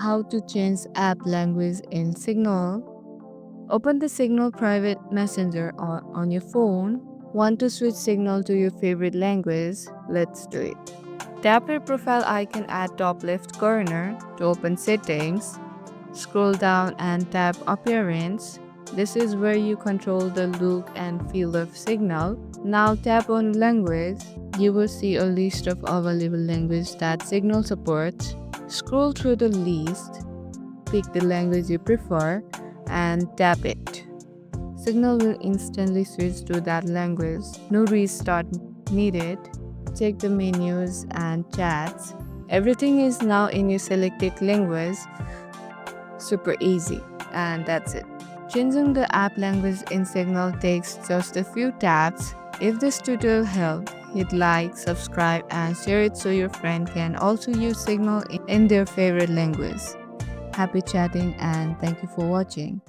how to change app language in Signal. Open the Signal private messenger on your phone. Want to switch Signal to your favorite language? Let's do it. Tap your profile icon at top left corner to open settings. Scroll down and tap Appearance. This is where you control the look and feel of Signal. Now tap on Language. You will see a list of available languages that Signal supports. Scroll through the list, pick the language you prefer, and tap it. Signal will instantly switch to that language. No restart needed. Check the menus and chats. Everything is now in your selected language. Super easy. And that's it. Changing the app language in Signal takes just a few taps. If this tutorial helped, hit like, subscribe, and share it so your friend can also use Signal in their favorite language. Happy chatting and thank you for watching.